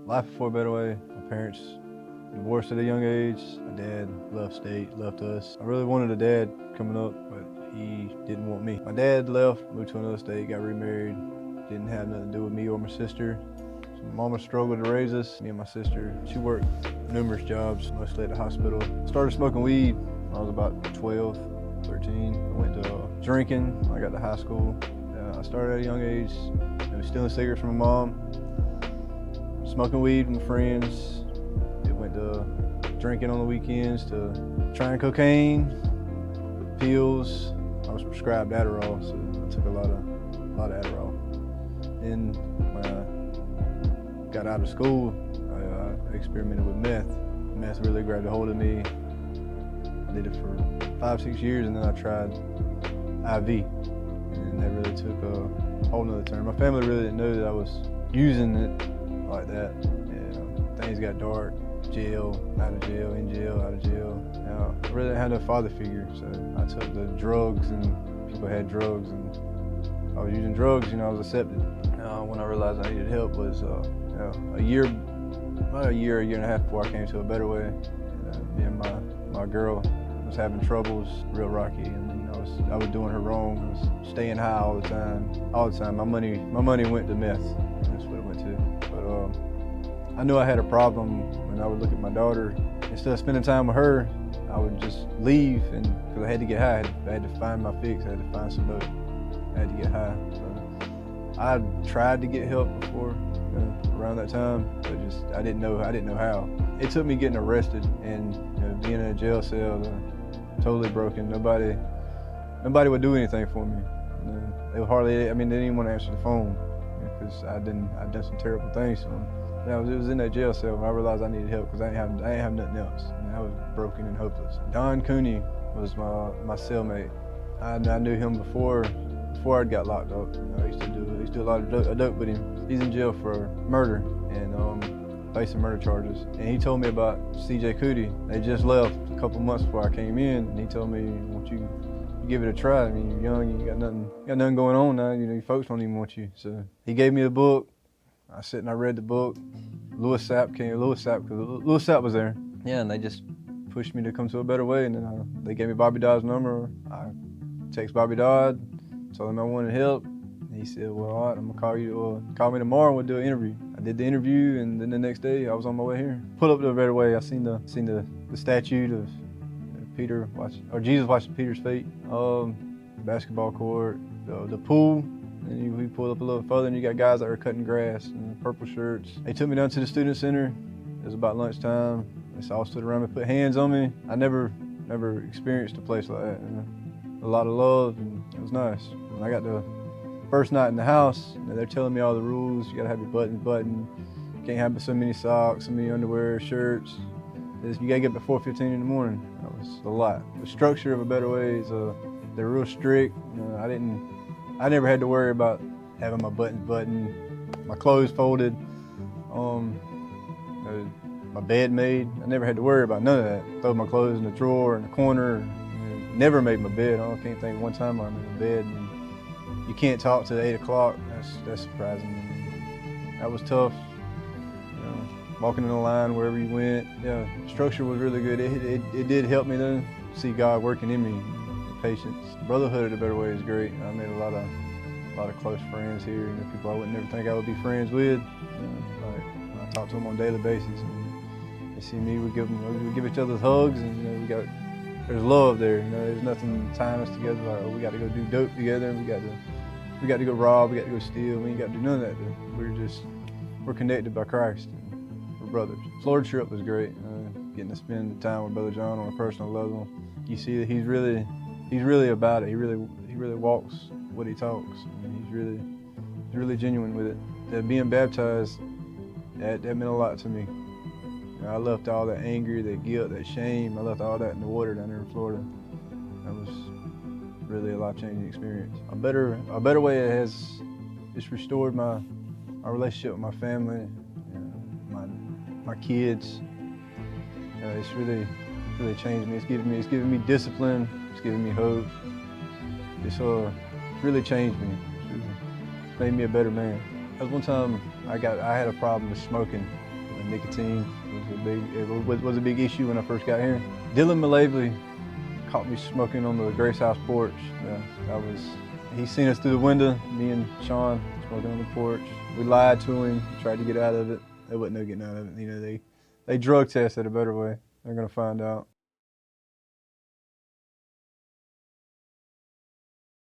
Life before Betterway, my parents divorced at a young age. My dad left state, left us. I really wanted a dad coming up, but he didn't want me. My dad left, moved to another state, got remarried. Didn't have nothing to do with me or my sister. So Mama struggled to raise us, me and my sister. She worked numerous jobs, mostly at the hospital. Started smoking weed when I was about 12, 13. I went to drinking when I got to high school. I started at a young age, stealing cigarettes from my mom, smoking weed with my friends. It went to drinking on the weekends, to trying cocaine, pills. I was prescribed Adderall, so I took a lot of Adderall. Then when I got out of school, I experimented with meth. Meth really grabbed a hold of me. I did it for 5-6 years, and then I tried IV. And that really took a whole nother turn. My family really didn't know that I was using it like that. Things got dark. Jail, out of jail, in jail, out of jail. I really didn't have no father figure, so I took the drugs, and people had drugs, and I was using drugs. I was accepted. When I realized I needed help was about a year and a half before I came to a Betterway. Me and my girl was having troubles, real rocky, and I was doing her wrong. I was staying high all the time. My money went to meth. That's what it went to. But I knew I had a problem when I would look at my daughter. Instead of spending time with her, I would just leave, and because I had to get high, I had to find my fix. I had to find some dope. I had to get high. So I tried to get help before around that time, but I didn't know how. It took me getting arrested and being in a jail cell, totally broken. Nobody would do anything for me. They would hardly. They didn't even want to answer the phone because I'd done some terrible things to them. It was in that jail cell when I realized I needed help because I ain't have nothing else. I was broken and hopeless. Don Cooney was my cellmate. I knew him before I'd got locked up. I used to do a lot of dope with him. He's in jail for murder and facing murder charges. And he told me about CJ Cootie. They just left a couple months before I came in, and he told me, "Won't you give it a try? You're young, you got nothing going on now. Your folks don't even want you." So he gave me a book. I sat and I read the book. Louis Sapp was there. Yeah, and they just pushed me to come to a Betterway, and then they gave me Bobby Dodd's number. I text Bobby Dodd, told him I wanted help. And he said, "Well, all right, I'm gonna call me tomorrow and we'll do an interview." I did the interview, and then the next day I was on my way here. Pulled up to a Betterway. I seen the statue of Jesus watching Peter's feet. The basketball court, the pool. And we pulled up a little further, and you got guys that were cutting grass in purple shirts. They took me down to the student center. It was about lunchtime. They all stood around me, put hands on me. I never experienced a place like that. A lot of love, and it was nice. When I got the first night in the house, they're telling me all the rules. You gotta have your buttons buttoned. Can't have so many socks, so many underwear, shirts. You gotta get up at 4:15 in the morning. That was a lot. The structure of a Betterway is they're real strict. I never had to worry about having my buttons buttoned, my clothes folded, my bed made. I never had to worry about none of that. Throw my clothes in the drawer, in the corner. Never made my bed. I can't think of one time I made my bed. And you can't talk till 8 o'clock. That's surprising. That was tough. Walking in the line wherever you went. Yeah, structure was really good. It did help me though, see God working in me. Patience. The brotherhood of the Betterway is great. I made a lot of close friends here. People I would never think I would be friends with. I talk to them on a daily basis. And they see me, we give each other hugs, and there's love there. There's nothing tying us together. Like, we got to go do dope together. We got to go rob. We got to go steal. We ain't got to do none of that. We're connected by Christ. We're brothers. Florida trip was great. Getting to spend time with Brother John on a personal level. You see that he's really about it. He really walks what he talks. He's really genuine with it. Being baptized, that meant a lot to me. I left all that anger, that guilt, that shame. I left all that in the water down there in Florida. That was really a life-changing experience. A Betterway has just restored my relationship with my family, my kids. It's really changed me. It's giving me discipline. It's giving me hope. It's really changed me. It's made me a better man. There was one time I had a problem with smoking. And nicotine was a big issue when I first got here. Dylan Mullally caught me smoking on the Grace House porch. He seen us through the window, me and Sean smoking on the porch. We lied to him, tried to get out of it. There wasn't no getting out of it. You know, they drug tested a better way. They're gonna find out.